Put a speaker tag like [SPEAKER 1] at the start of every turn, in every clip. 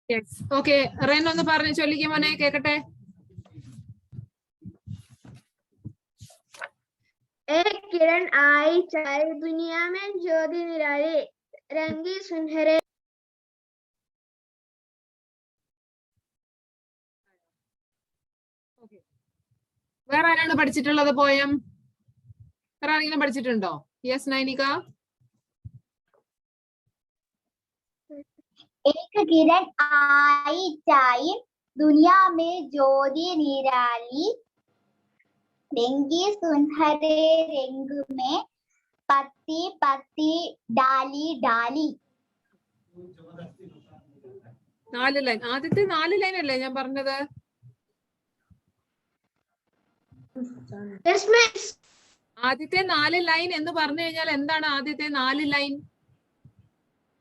[SPEAKER 1] Yes okay. Wren ഒന്ന് പറഞ്ഞു ചൊല്ലിക്കും മോനെ കേക്കട്ടെ.
[SPEAKER 2] एक किरण आई चाहे दुनिया में ज्योति निराली रंगी सुनहरे।
[SPEAKER 1] വേറെ ആരാണ് പഠിച്ചിട്ടുള്ളത് പോയം? വേറെ ആരെങ്കിലും പഠിച്ചിട്ടുണ്ടോ? യെസ് നൈനിക.
[SPEAKER 2] एक किरण आई चाहे दुनिया में ज्योति निराली रंगी सुनहरे रंग में पत्ती पत्ती डाली डाली।
[SPEAKER 1] 4 ലൈൻ. ആദ്യത്തെ 4 ലൈൻ അല്ലേ ഞാൻ പറഞ്ഞത്? ആദ്യത്തെ 4 ലൈൻ എന്ന് പറഞ്ഞു കഴിഞ്ഞാൽ എന്താണ് ആദ്യത്തെ 4 ലൈൻ?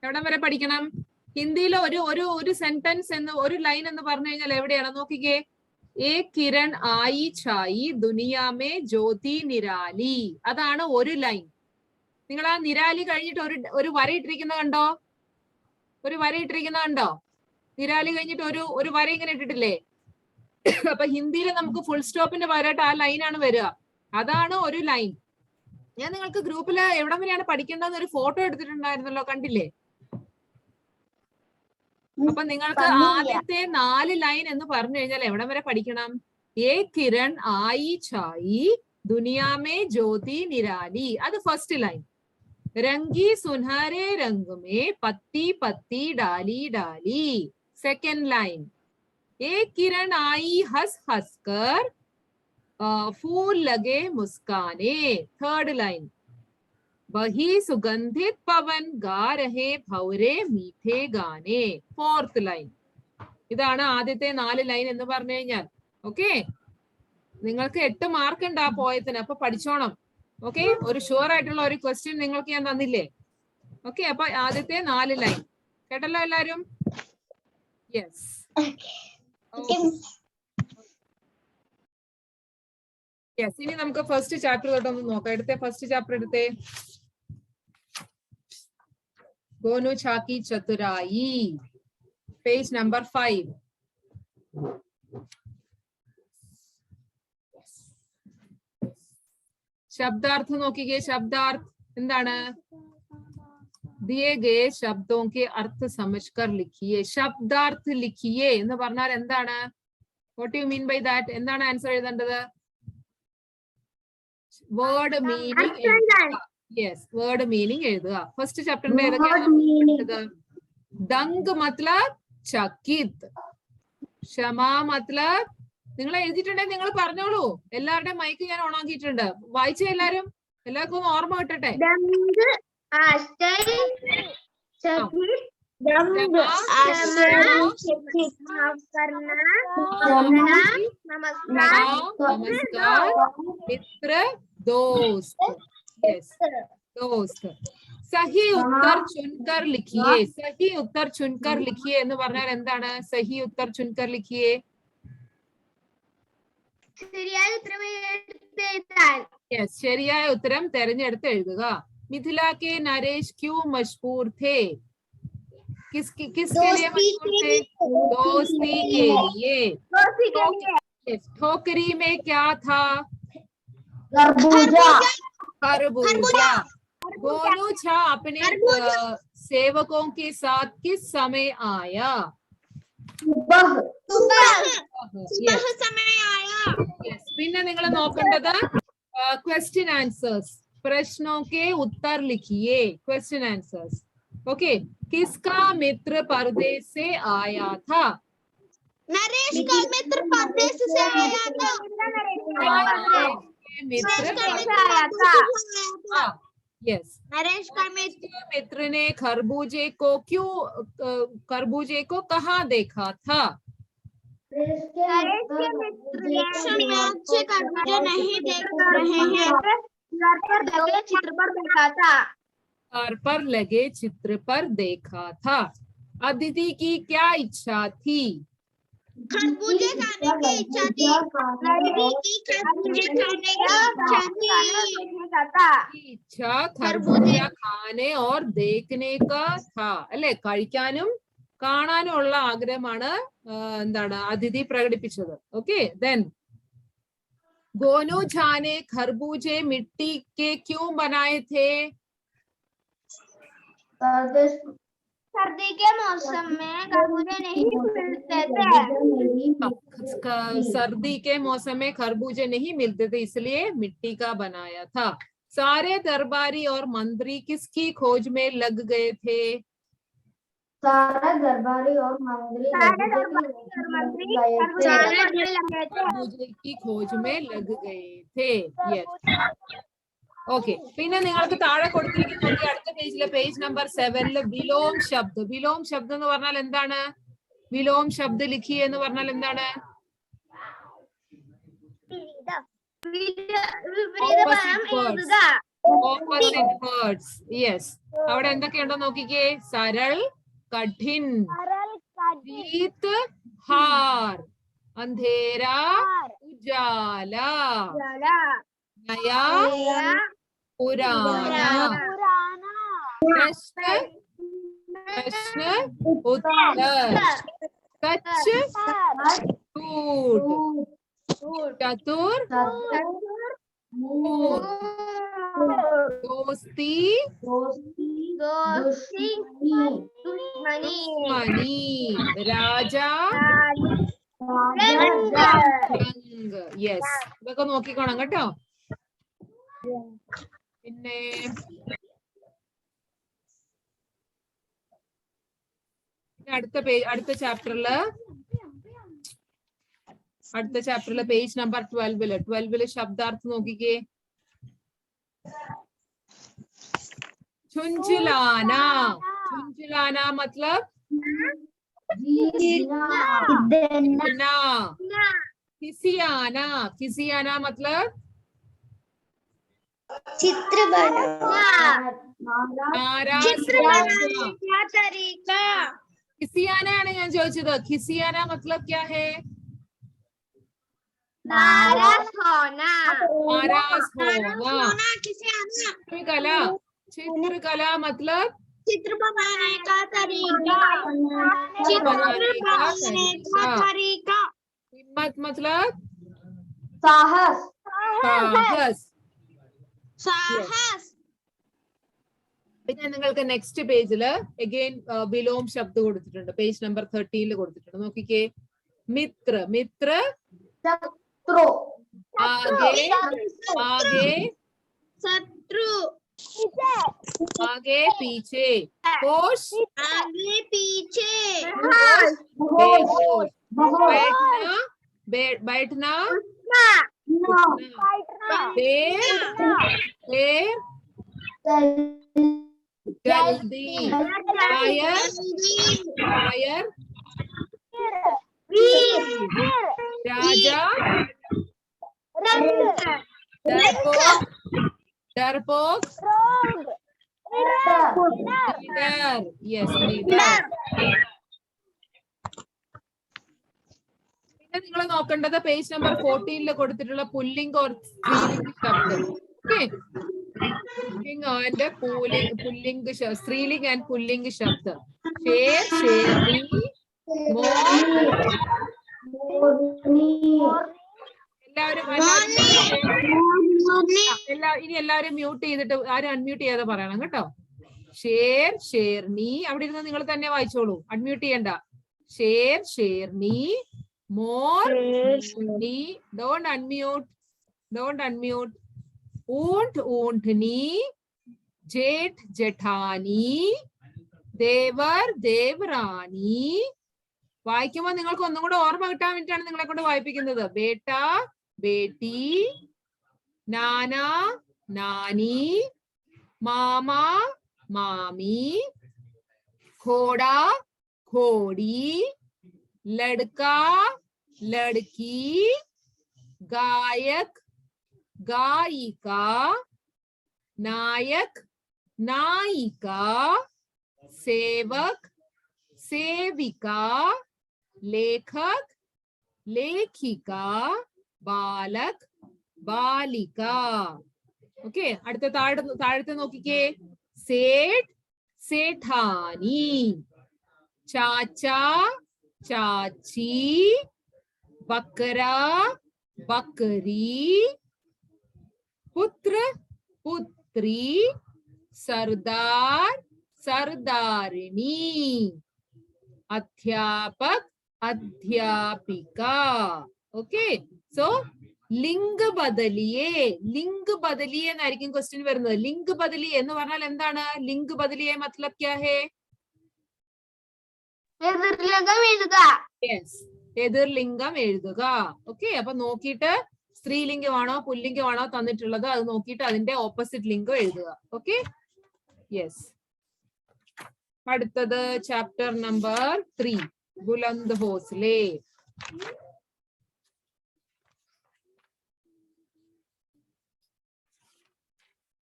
[SPEAKER 1] എവിടം വരെ പഠിക്കണം? ഹിന്ദിയിൽ ഒരു സെന്റൻസ് എന്ന് ഒരു ലൈൻ എന്ന് പറഞ്ഞു കഴിഞ്ഞാൽ എവിടെയാണ് നോക്കിക്കേ. ഏ കിരൺ ആയി ഛായി ദുനിയാമേ ജ്യോതി നിരാലി. അതാണ് ഒരു ലൈൻ. നിങ്ങൾ ആ നിരാലി കഴിഞ്ഞിട്ട് ഒരു വര ഇട്ടിരിക്കുന്ന കണ്ടോ? ഒരു വര ഇട്ടിരിക്കുന്ന കണ്ടോ? നിരാലി കഴിഞ്ഞിട്ട് ഒരു വര ഇങ്ങനെ ഇട്ടിട്ടില്ലേ? അപ്പൊ ഹിന്ദിയിൽ നമുക്ക് ഫുൾ സ്റ്റോപ്പിന്റെ പകരമായിട്ട് ആ ലൈനാണ് വരിക. അതാണ് ഒരു ലൈൻ. ഞാൻ നിങ്ങൾക്ക് ഗ്രൂപ്പിൽ എവിടം വരെയാണ് പഠിക്കേണ്ടതെന്ന് ഒരു ഫോട്ടോ എടുത്തിട്ടുണ്ടായിരുന്നല്ലോ, കണ്ടില്ലേ? അപ്പൊ നിങ്ങൾക്ക് ആദ്യത്തെ 4 ലൈൻ എന്ന് പറഞ്ഞു കഴിഞ്ഞാൽ എവിടം വരെ പഠിക്കണം? ഏ കിരൺ ആയി ഛായി ദുനിയാമേ ജ്യോതി നിരാലി, അത് ഫസ്റ്റ് ലൈൻ. രംഗി സുനഹരെ രംഗമേ പത്തി പത്തി ഡാലി ഡാലി, സെക്കൻഡ് ലൈൻ. ഏ കിരൺ ആയി ഹസ് ഹസ്കർ फूल लगे मुस्काने, थर्ड लाइन. वही सुगंधित पवन गा रहे भौरे मीठे गाने, फोर्थ लाइन. ഇതാണ് ആദ്യത്തെ 4 ലൈൻ എന്ന് പറഞ്ഞു കഴിഞ്ഞാൽ. ഓക്കെ, നിങ്ങൾക്ക് 8 മാർക്ക് ഉണ്ട് ആ പോയത്തിന്, അപ്പൊ പഠിച്ചോണം. ഓക്കെ, ഒരു ഷുവർ ആയിട്ടുള്ള ഒരു ക്വസ്റ്റ്യൻ നിങ്ങൾക്ക് ഞാൻ തന്നില്ലേ? ഓക്കെ, അപ്പൊ ആദ്യത്തെ 4 ലൈൻ കേട്ടല്ലോ എല്ലാരും? യെസ്. യെസ്, ഇനി നമുക്ക് ഫസ്റ്റ് ചാപ്റ്റർ തൊട്ടൊന്ന് നോക്കാം. എടുത്തേ, ഫസ്റ്റ് ചാപ്റ്റർ എടുത്തേ. ഗോനു ഛാക്കി ചതുരായി, പേജ് നമ്പർ 5. ശബ്ദാർത്ഥ നോക്കിക്കേ. ശബ്ദാർത്ഥ എന്താണ്? ദിയേ ഗേ ശബ്ദോं के अर्थ समझकर लिखिए. ശബ്ദാർത്ഥ ലിഖിയേ എന്ന് പറഞ്ഞാൽ എന്താണ്? What you mean by that? എന്താണ് ആൻസർ എഴുതേണ്ടത്? Word meaning. Yes, word meaning എഴുതുക. ഫസ്റ്റ് ചാപ്റ്ററിന്റെ ഏതൊക്കെയാണ്? ദംഗ് മത്ലബ് ചകിത്, ക്ഷമാ മത്ലബ്. നിങ്ങൾ എഴുതിയിട്ടുണ്ടെങ്കിൽ നിങ്ങൾ പറഞ്ഞോളൂ. എല്ലാവരുടെയും മൈക്ക് ഞാൻ ഓൺ ആക്കിയിട്ടുണ്ട്. വായിച്ച എല്ലാവർക്കും ഒന്ന് ഓർമ്മ കിട്ടട്ടെ. നമസ്കാർ, മിത്ര, दोस्त. यस, दोस्त. सही उत्तर चुनकर लिखिए. सही उत्तर चुनकर लिखिए എന്ന് പറഞ്ഞാൽ എന്താണ്? സഹി ഉത്തർ ചുൻകർ ലിഖിയേ.
[SPEAKER 2] ശരിയായ ഉത്തരം എഴുതാൻ.
[SPEAKER 1] യെസ്, ശരിയായ ഉത്തരം തിരഞ്ഞെടുത്ത് എഴുതുക. मिथिला के नरेश क्यों मशहूर थे? किसके लिए मशहूर थे? दोस्ती के लिए. ठोकरी में क्या था? खरबूजा. गोनू छा अपने सेवकों के साथ किस समय आया? പിന്നെ നിങ്ങൾ നോക്കേണ്ടത് ക്വസ്റ്റ്യൻ ആൻസേഴ്സ്. प्रश्नों के उत्तर लिखिए, क्वेश्चन आंसर्स. ओके, किसका मित्र परदेश से आया था?
[SPEAKER 2] नरेश का मित्र परदेश से आया था.
[SPEAKER 1] यस, नरेश का मित्र ने खरबूजे को कहाँ देखा था?
[SPEAKER 2] नरेश के मित्र नहीं देख रहे हैं, घर पर लगे चित्र पर देखा था.
[SPEAKER 1] घर पर लगे चित्र पर देखा था. अदिति की क्या इच्छा थी?
[SPEAKER 2] खरबूजे खाने की इच्छा थी. अदिति की खरबूजे खाने की
[SPEAKER 1] इच्छा खरबूजा खाने और देखने का था. अल्ले കഴിക്കാനും കാണാനുള്ള ആഗ്രഹമാണ് എന്താണ് അതിഥി പ്രകടിപ്പിച്ചത്. ഓക്കെ, ദെൻ गोनू झा ने खरबूजे मिट्टी के क्यों बनाए थे?
[SPEAKER 2] सर्दी के मौसम में खरबूजे नहीं मिलते थे।
[SPEAKER 1] सर्दी के मौसम में खरबूजे नहीं मिलते थे इसलिए मिट्टी का बनाया था। सारे दरबारी और मंत्री किसकी खोज में लग गए थे?
[SPEAKER 3] सारे दरबारी और मंत्री
[SPEAKER 1] खरबूजे की खोज में लग गए थे. Yes. ഓക്കെ, പിന്നെ നിങ്ങൾക്ക് താഴെ കൊടുത്തിരിക്കുന്ന അടുത്ത പേജിലെ പേജ് നമ്പർ 7 വിലോം ശബ്ദ്. വിലോം ശബ്ദ് എന്ന് പറഞ്ഞാൽ എന്താണ്? വിലോം ശബ്ദ് ലിഖി എന്ന് പറഞ്ഞാൽ എന്താണ്? Opposite words. യെസ്, അവിടെ എന്തൊക്കെയുണ്ടോ നോക്കിക്കേ. സരൾ, കഠിൻ, जीत हार, अंधेरा उजाला, नया पुराना, प्रश्न प्रश्न उत्तर, सच झूठ, चतुर दोस्ती दुश्मनी, राजा रंग. യെസ്, ഇതൊക്കെ നോക്കിക്കോണം കേട്ടോ. പിന്നെ അടുത്ത ചാപ്റ്ററില് പേജ് നമ്പർ 12 ശബ്ദാർത്ഥം നോക്കിക്കേ. झुंझलाना. झुंझलाना मतलब ना. खिसियाना. खिसियाना मतलब
[SPEAKER 2] चित्र तरीका.
[SPEAKER 1] खिसियाना ആണ് ഞാൻ ചോദിച്ചത്. खिसियाना मतलब क्या है?
[SPEAKER 2] नाराज होना.
[SPEAKER 1] नाराज होना. चित्रकला. चित्रकला मतलब
[SPEAKER 2] चित्र बनाने का तरीका. चित्र बनाने का तरीका.
[SPEAKER 1] हिम्मत मतलब
[SPEAKER 3] साहस.
[SPEAKER 1] साहस.
[SPEAKER 2] साहस.
[SPEAKER 1] പിന്നെ നിങ്ങൾക്ക് നെക്സ്റ്റ് പേജില് അഗൈൻ വിലോം ശബ്ദം കൊടുത്തിട്ടുണ്ട്. പേജ് നമ്പർ 13 കൊടുത്തിട്ടുണ്ട്. നോക്കിക്കേ. മിത്ര. മിത്ര
[SPEAKER 3] शत्रु.
[SPEAKER 1] आगे आगे
[SPEAKER 2] शत्रु.
[SPEAKER 1] आगे पीछे. होश.
[SPEAKER 2] आगे पीछे.
[SPEAKER 1] बेहोश. बैठना. बैठना. देर. देर. जल्दी. शायर. शायर. राजा. डरपोक. डरपोक. लीडर. Yes, leader. പിന്നെ നിങ്ങൾ നോക്കേണ്ടത് പേജ് നമ്പർ 14 കൊടുത്തിട്ടുള്ള പുല്ലിംഗ് ഓർ സ്ത്രീലിംഗ് ശബ്ദം. ഓക്കെ, പുല്ലിംഗ് സ്ത്രീലിംഗ് ആൻഡ് പുല്ലിംഗ് ശബ്ദം. ഷേർ, ഷേർനി, ഇനി എല്ലാവരും മ്യൂട്ട് ചെയ്തിട്ട് ആരും അൺമ്യൂട്ട് ചെയ്യാതെ പറയണം കേട്ടോ. ഷേർ, ഷേർനി. അവിടെ ഇരുന്ന് നിങ്ങൾ തന്നെ വായിച്ചോളൂ, അൺമ്യൂട്ട് ചെയ്യണ്ട. ഷേർ, ഷേർനി. മോർ, ഡോണ്ട് അൺമ്യൂട്ട്. ഊണ്ട്, ഊണ്ഠനി. ജേഠ്, ജഠാനി. ദേവർ, ദേവറാണി. വായിക്കുമ്പോൾ നിങ്ങൾക്ക് ഒന്നും കൂടെ ഓർമ്മ കിട്ടാൻ വേണ്ടിയിട്ടാണ് നിങ്ങളെ കൊണ്ട് വായിപ്പിക്കുന്നത്. ബേട്ട, ബേട്ടി. നാന, നാനി. മാമ, മാമി. ഘോട, ഘോടി. ലഡ്ക, ലഡ്കി. ഗായക്, ഗായിക. നായക്, നായിക. सेवक, सेविका. लेखक, लेखिका. बालक, बालिका. ഓക്കെ, അടുത്ത താഴത്തെ നോക്കിക്കേ. സേഠ്, സേഠാനി. चाचा चाची, बकरा बकरी, पुत्र पुत्री, सरदार सरदारिणी, अध्यापक अध्यापिका. ഓക്കെ, സോ ലിംഗ് ബദലിയെ, ലിംഗ് ബദലിയെ എന്നായിരിക്കും ക്വസ്റ്റ്യൻ വരുന്നത്. ലിംഗ് ബദലി എന്ന് പറഞ്ഞാൽ എന്താണ്? ലിംഗ് ബദലിയെ മത്ലബ് ക്യാ ഹേ? യെസ്, എതിർലിംഗം എഴുതുക. ഓക്കെ, അപ്പൊ നോക്കിയിട്ട് സ്ത്രീലിംഗമാണോ പുല്ലിംഗമാണോ തന്നിട്ടുള്ളത് അത് നോക്കിയിട്ട് അതിന്റെ ഓപ്പോസിറ്റ് ലിംഗം എഴുതുക. Okay, yes. അടുത്തത് ചാപ്റ്റർ നമ്പർ 3, ബുലന്ദ് ഹോസ്ലെ.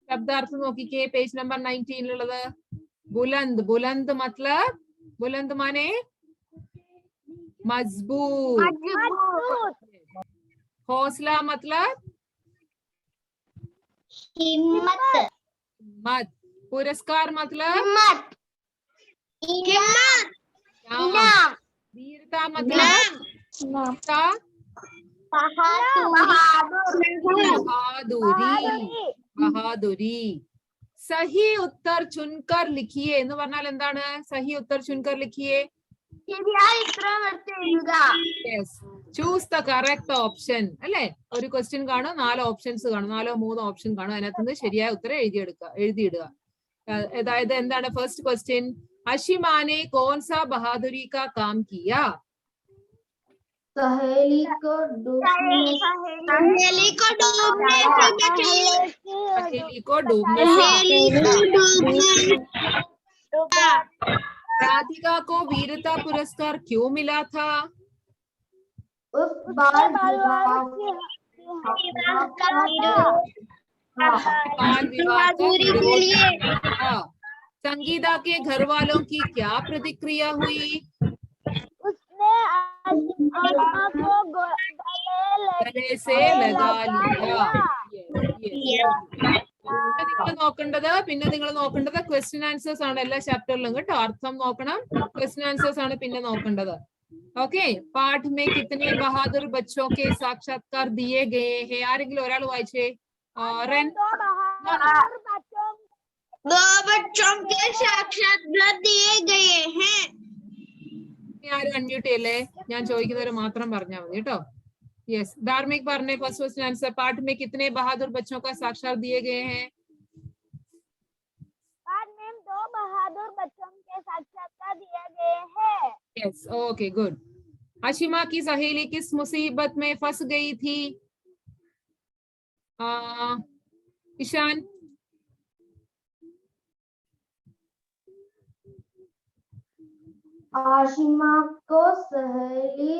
[SPEAKER 1] ശബ്ദാർത്ഥം നോക്കിക്കേ, പേജ് നമ്പർ 19 ഉള്ളത്. ബുലന്ദ്, ബുലന്ദ് മത്ലബ്, ബുലന്ദ് മാനെ മസ്ബൂത്. हौसला मतलब
[SPEAKER 2] हिम्मत,
[SPEAKER 1] मत. पुरस्कार मतलब
[SPEAKER 2] हिम्मत,
[SPEAKER 1] इनाम. वीरता मतलब वीरता, बहादुरी, बहादुरी. सही उत्तर चुनकर लिखिए എന്ന് പറഞ്ഞാൽ എന്താണ്? സഹി Uttar ചുൻകർ ലിഖിയെ. Yes, choose the correct option. അല്ലെ, ഒരു ക്വസ്റ്റ്യൻ കാണും, 4 ഓപ്ഷൻസ് കാണും, 3 ഓപ്ഷൻ കാണും, അതിനകത്തുനിന്ന് ശരിയായ ഉത്തരം എഴുതിയിടുക. അതായത് എന്താണ് ഫസ്റ്റ് ക്വസ്റ്റ്യൻ? അഷിമാനെ കോൺസാ ബഹാദുരി കാ കാം കിയാ?
[SPEAKER 3] सहेली को डूबने
[SPEAKER 2] सहेली को डूबने से बचाया,
[SPEAKER 1] सहेली को डूबने से बचाया. राधिका को वीरता पुरस्कार क्यों मिला था?
[SPEAKER 3] उस बाल विवाह
[SPEAKER 1] का विरोध था. संगीता के घर वालों की क्या प्रतिक्रिया हुई?
[SPEAKER 2] उसने आत्मा को
[SPEAKER 1] गले से लगा लिया. പിന്നെ നിങ്ങൾ നോക്കേണ്ടത് ക്വസ്റ്റ്യൻ ആൻസേഴ്സ് ആണ് എല്ലാ ചാപ്റ്ററിലും കേട്ടോ. അർത്ഥം നോക്കണം, ക്വസ്റ്റ്യൻ ആൻസേഴ്സ് ആണ് പിന്നെ നോക്കേണ്ടത്. Okay, പാഠ് may കിത്തനെ Bahadur ബച്ചോ K സാക്ഷാത്കാർ ദിയേ Gaye ഹേ? ആരെങ്കിലും ഒരാൾ വായിച്ചേ. റെൻ.
[SPEAKER 2] दो बच्चों के साक्षात्कार दिए गए हैं.
[SPEAKER 1] ആരും അൺമ്യൂട്ട് ചെയ്യല്ലേ, ഞാൻ ചോദിക്കുന്നവര് മാത്രം പറഞ്ഞാൽ മതി കേട്ടോ. യെസ്, ധാർമിക് പറഞ്ഞേ ഫസ്റ്റ് ക്വസ്റ്റ്യൻ आंसर. पाठ में कितने बहादुर बच्चों का साक्षात्कार दिए गए हैं?
[SPEAKER 2] पाठ में 2 बहादुर बच्चों के साक्षात्कार दिए गए हैं.
[SPEAKER 1] Yes, okay, good. अशिमा की सहेली किस मुसीबत में फंस गई थी? ईशान.
[SPEAKER 3] आशिमा को सहेली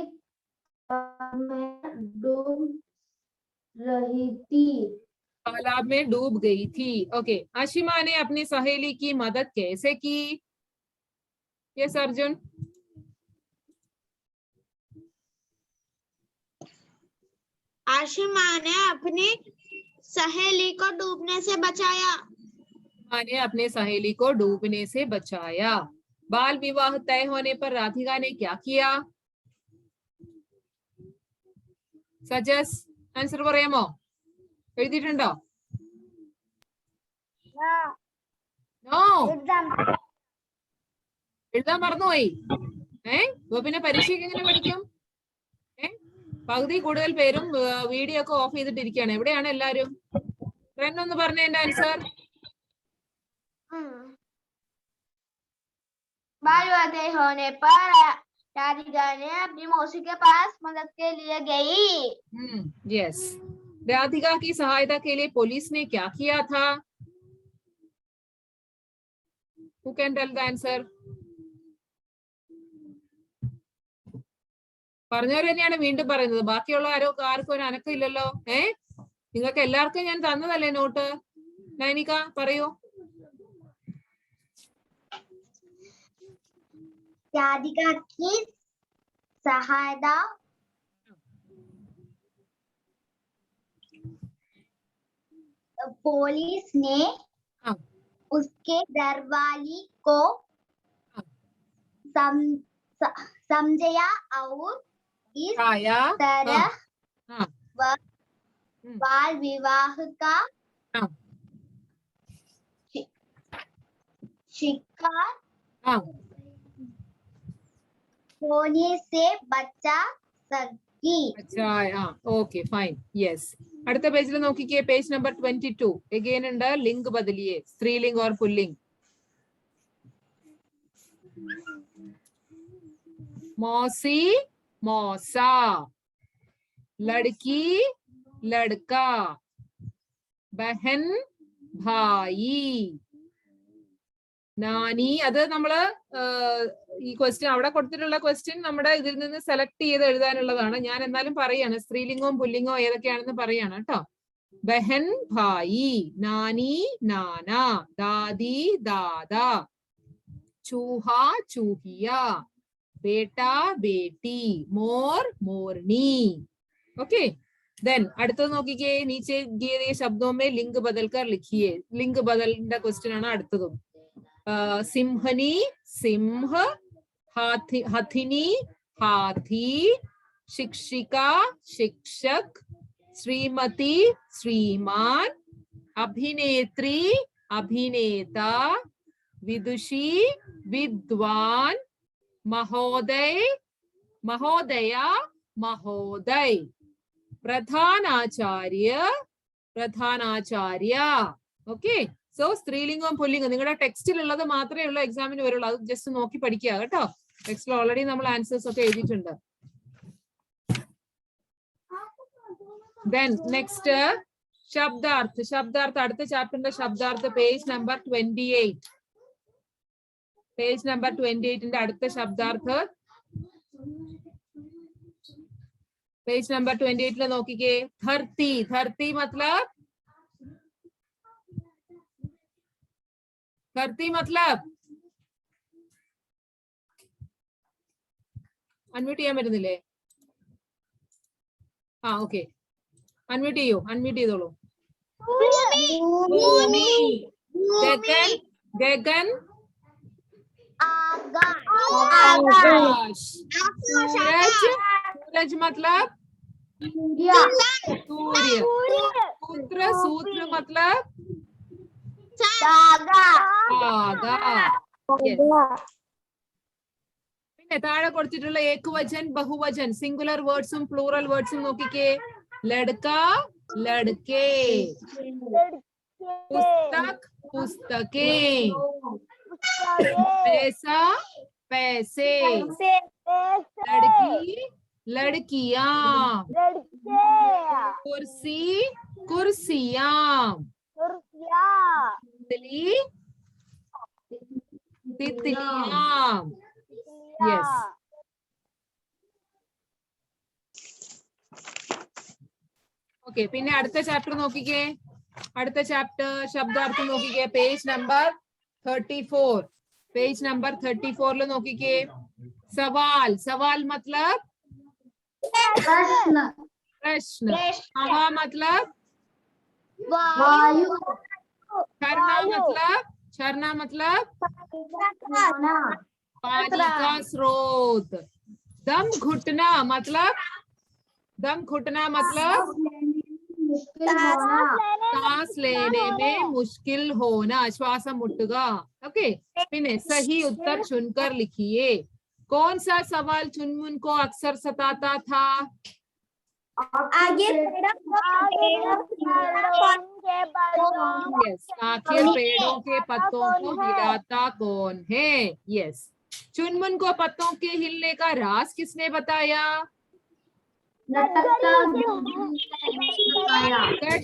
[SPEAKER 3] में डूब रही थी,
[SPEAKER 1] तालाब में डूब गई थी. ओके, अशिमा ने अपनी सहेली की मदद कैसे की? यस अर्जुन.
[SPEAKER 2] आशिमा ने अपनी सहेली को डूबने से बचाया.
[SPEAKER 1] ने अपने सहेली को डूबने से बचाया. बाल विवाह तय होने पर राधिका ने क्या किया? സജസ് ആൻസർ പറയാമോ? എഴുതിയിട്ടുണ്ടോ? നോ, എഴുതാൻ മറന്നുപോയി. അപ്പൊ പിന്നെ പരീക്ഷയ്ക്ക് എങ്ങനെ പഠിക്കും? പകുതി കൂടുതൽ പേരും വീഡിയോ ഒക്കെ ഓഫ് ചെയ്തിട്ടിരിക്കുകയാണ്. എവിടെയാണ് എല്ലാരും? റെൻ ഒന്ന് പറഞ്ഞേ എന്റെ ആൻസർ.
[SPEAKER 2] बाल विवाह तय होने पर राधिका ने अपनी मौसी के पास मदद के लिए गई.
[SPEAKER 1] यस, राधिका की सहायता के लिए पुलिस ने क्या किया था? Who can tell the answer? പറഞ്ഞവർ തന്നെയാണ് വീണ്ടും പറയുന്നത്. ബാക്കിയുള്ള ആർക്കും ഒരു അനക്കം ഇല്ലല്ലോ. നിങ്ങൾക്ക് എല്ലാവർക്കും ഞാൻ തന്നതല്ലേ നോട്ട്? നൈനിക പറയൂ.
[SPEAKER 2] राधिका की सहायता पुलिस ने उसके घरवाली को समझया और इस
[SPEAKER 1] छाया
[SPEAKER 2] तरह
[SPEAKER 1] हाँ
[SPEAKER 2] बाल विवाह का
[SPEAKER 1] हाँ
[SPEAKER 2] शिकार
[SPEAKER 1] हाँ
[SPEAKER 2] होने से बचा सकी।
[SPEAKER 1] अच्छा हाँ ഓക്കെ ഫൈൻ യെസ് അടുത്ത പേജിൽ നോക്കിക്കേ പേജ് നമ്പർ 22 അഗൈൻ ഉണ്ട് ലിംഗ് ബദലിയേ സ്ത്രീലിംഗ് और पुल्लिंग मौसी मौसा लड़की लड़का बहन भाई നാനി അത് നമ്മള് ഈ ക്വസ്റ്റ്യൻ അവിടെ കൊടുത്തിട്ടുള്ള ക്വസ്റ്റ്യൻ നമ്മുടെ ഇതിൽ നിന്ന് സെലക്ട് ചെയ്ത് എഴുതാനുള്ളതാണ് ഞാൻ എന്നാലും പറയാണ് സ്ത്രീലിംഗവും പുല്ലിംഗവും ഏതൊക്കെയാണെന്ന് പറയാണ് കേട്ടോ ബഹൻ ഭായി നാനി നാന ദാദി ദാദാ ചൂഹ ചൂഹിയ बेटा बेटी मोर मोरनी ओके देन അടുത്തത് നോക്കിക്കേ नीचे दिए गए शब्दों में लिंग बदलकर लिखिए लिंग बदलने क्वेश्चन ആണ് അടുത്തതും सिंहनी सिंह हाथी हथिनी हाथी शिक्षिका शिक्षक श्रीमती श्रीमान अभिनेत्री अभिनेता विदुषी विद्वान महोदय महोदया महोदय प्रधानाचार्य प्रधानाचार्य ओके സോ സ്ത്രീലിംഗവും പുല്ലിംഗവും നിങ്ങളുടെ ടെക്സ്റ്റിൽ ഉള്ളത് മാത്രമേ ഉള്ളൂ എക്സാമിന് വരുള്ളൂ അത് ജസ്റ്റ് നോക്കി പഠിക്കുക കേട്ടോ ടെക്സ്റ്റിൽ ഓൾറെഡി നമ്മൾ ആൻസേഴ്സ് ഒക്കെ എഴുതിയിട്ടുണ്ട് ദെൻ നെക്സ്റ്റ് ശബ്ദാർത്ഥ് ശബ്ദാർത്ഥ അടുത്ത ചാപ്റ്ററിന്റെ ശബ്ദാർത്ഥ പേജ് നമ്പർ 28 പേജ് നമ്പർ 28ന്റെ അടുത്ത ശബ്ദാർത്ഥ പേജ് നമ്പർ 28 നോക്കിക്കേ ധർത്തി ധർത്തി मतलब धरती मतलब अनम्यूट ചെയ്യാൻ പറ്റുന്നില്ലേ ആ ഓക്കെ അൺമ്യൂട്ട് ചെയ്യോ അൺമ്യൂട്ട് ചെയ്തോളൂ ഭൂമി ഗഗൻ ഗഗൻ आकाश सूरज सूरज मतलब सूर्य सूत्र सूत्र मतलब പിന്നെ താഴെ കൊടുത്തിട്ടുള്ള ഏകവചൻ ബഹുവചൻ സിംഗുലർ വേർഡ്സും പ്ലൂറൽ വേർഡ്സും നോക്കിക്കേ ലഡ്ക ലഡ്കേ പുസ്തക് പുസ്തകേ पैसा पैसे लड़की लड़कियां कुर्सी कुर्सियां तितली तितलियां यस ओके പിന്നെ അടുത്ത ചാപ്റ്റർ നോക്കിക്കേ അടുത്ത ചാപ്റ്റർ ശബ്ദാർത്ഥം നോക്കിക്കേ പേജ് നമ്പർ 34 पेज नंबर 34 लो നോക്കിക്കേ सवाल सवाल मतलब
[SPEAKER 3] प्रश्न
[SPEAKER 1] प्रश्न हवा मतलब
[SPEAKER 3] वायु
[SPEAKER 1] झरना मतलब पानी का स्रोत दम घुटना मतलब सांस लेने में मुश्किल होना श्वासम मुट्टुगा ओके फिर सही उत्तर चुनकर लिखिए कौन सा सवाल चुनमुन को अक्सर सताता था
[SPEAKER 2] आगे
[SPEAKER 1] आखिर पेड़ों के पत्तों को हिलाता कौन है यस चुनमुन को पत्तों के हिलने का राज किसने बताया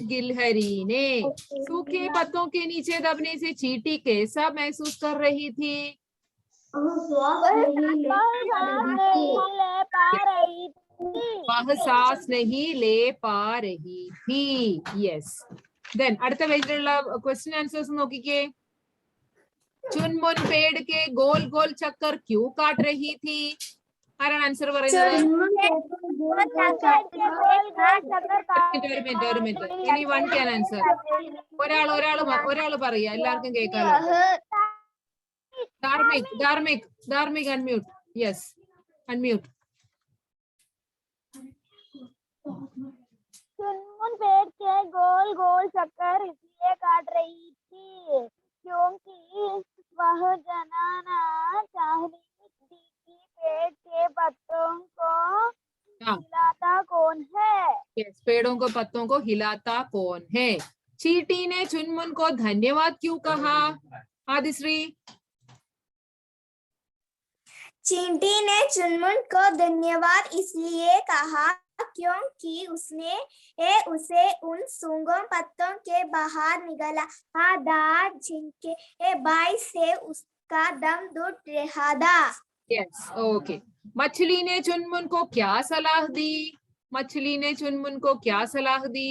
[SPEAKER 1] गिलहरी ने सूखे पत्तों के नीचे दबने से चींटी कैसा महसूस कर रही थी वह सांस नहीं ले पा रही थी यस देन അടുത്ത പേജിലുള്ള क्वेश्चन आंसर्स നോക്കിക്കേ चुनमुन पेड़ के गोल गोल चक्कर क्यों काट रही थी ആരാണ് ആൻസർ പറയുന്നത് ഒരു മിനിറ്റ് ഇനി വൺ ക്യാൻ ആൻസർ ഒരാൾ പറയാ എല്ലാവർക്കും കേൾക്കാലോ Dharmik, unmute. Yes, unmute.
[SPEAKER 3] चुनमुन पेड़ के गोल गोल चक्कर इसलिए काट रही थी क्योंकि वह जानना चाह रही थी कि पेड़ के पत्तों को हिलाता कौन है।
[SPEAKER 1] Yes, पेड़ों को पत्तों को हिलाता कौन है। चींटी ने चुनमुन को धन्यवाद क्यों कहा? आदिश्री।
[SPEAKER 3] चींटी ने चुनमुन को धन्यवाद इसलिए कहा क्योंकि उसने उसे उन सूंघों पत्तों के बाहर निकाला था जिनके बाई से उसका दम घुट रहा था।
[SPEAKER 1] Yes, okay. मछली ने चुनमुन को क्या सलाह दी? मछली ने चुनमुन को क्या सलाह दी?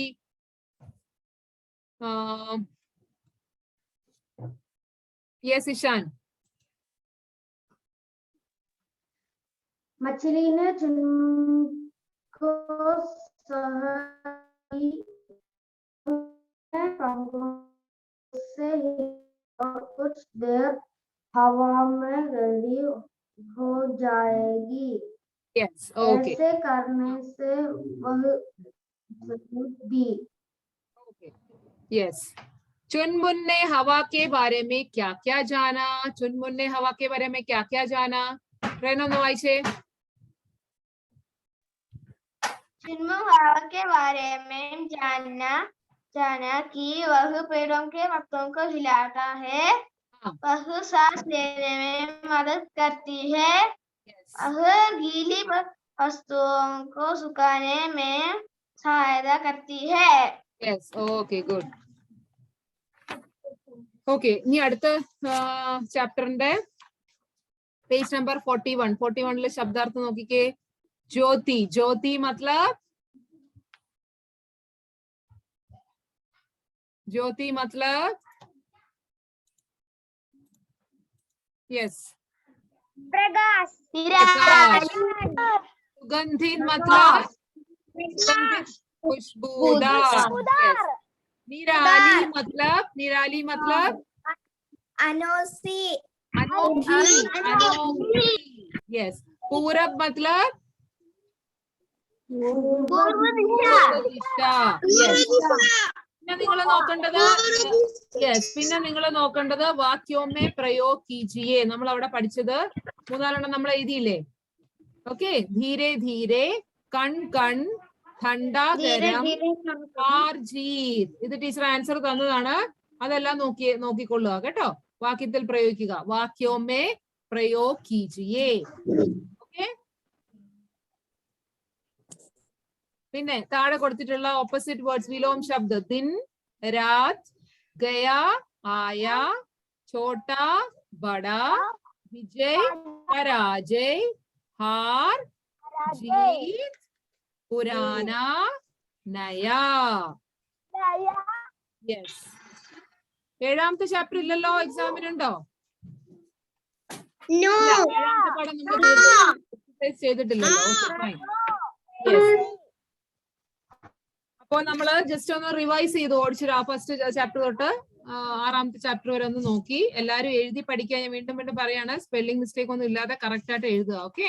[SPEAKER 1] यस ईशान।
[SPEAKER 3] मछली ने चुनमुन को से और कुछ देर हवा में गली हो जाएगी।
[SPEAKER 1] Yes, okay.
[SPEAKER 3] ऐसे करने से वह दी।
[SPEAKER 1] Okay. Yes. चुनमुन ने हवा के बारे में क्या क्या जाना? चुनमुन ने हवा के बारे में क्या क्या जाना? रेनो नवाइशे।
[SPEAKER 2] चुनमुन हवा के बारे में जाना कि वह पेड़ों के पत्तों को हिलाता है, वह सांस लेने में मदद करती है, वह गीली वस्तुओं को सुखाने में सहायता करती है।
[SPEAKER 1] Yes, okay, good. Okay, ഇനി അടുത്ത ചാപ്റ്ററിന്റെ പേജ് നമ്പർ 41. 41 ശബ്ദാർത്ഥം നോക്കിക്കേ. ജ്യോതി. ജ്യോതി मतलब ज्योति मतलब यस
[SPEAKER 3] प्रकाश।
[SPEAKER 1] सुगंधित मतलब खुशबूदार। निराली मतलब
[SPEAKER 3] अनोसी।
[SPEAKER 1] अनोखी। यस। पूरब मतलब നിങ്ങൾ നോക്കേണ്ടത് പിന്നെ നിങ്ങൾ നോക്കേണ്ടത് വാക്യോമേ പ്രयोग कीजिए. നമ്മൾ അവിടെ പഠിച്ചത് മൂന്നാലെണ്ണം നമ്മൾ എഴുതിയില്ലേ? ഓക്കെ. ധീരെ ധീരെ, കൺ കൺ, ठंडा गरम, हार जीत. ഇത് ടീച്ചർ ആൻസർ തന്നതാണ്. അതെല്ലാം നോക്കിക്കൊള്ളുക കേട്ടോ. വാക്യത്തിൽ പ്രയോഗിക്കുക. വാക്യോമേ പ്രयोग कीजिए. ഓക്കെ. പിന്നെ താഴെ കൊടുത്തിട്ടുള്ള ഓപ്പോസിറ്റ് വേർഡ്സ് വിലോം ശബ്ദ. ദിൻ, രാത്, ഗയാ, ആയാ, छोटा, बड़ा, विजय, पराजय, हार, जीत, पुराना, नया. യെസ്. ഏഴാമത്തെ ചാപ്റ്റർ ഇല്ലല്ലോ, എക്സാമിനുണ്ടോ? ഏഴാമത്തെ പാഠം നമ്മൾ ചെയ്തിട്ടില്ലല്ലോ. അപ്പൊ നമ്മള് ജസ്റ്റ് ഒന്ന് റിവൈസ് ചെയ്തു ഓടിച്ചു. ഫസ്റ്റ് ചാപ്റ്റർ തൊട്ട് ആറാമത്തെ ചാപ്റ്റർ വരെ ഒന്ന് നോക്കി. എല്ലാരും എഴുതി പഠിക്കാൻ ഞാൻ വീണ്ടും വീണ്ടും പറയാണ്. സ്പെല്ലിംഗ് മിസ്റ്റേക്ക് ഒന്നും ഇല്ലാതെ കറക്റ്റ് ആയിട്ട് എഴുതുക. ഓക്കെ.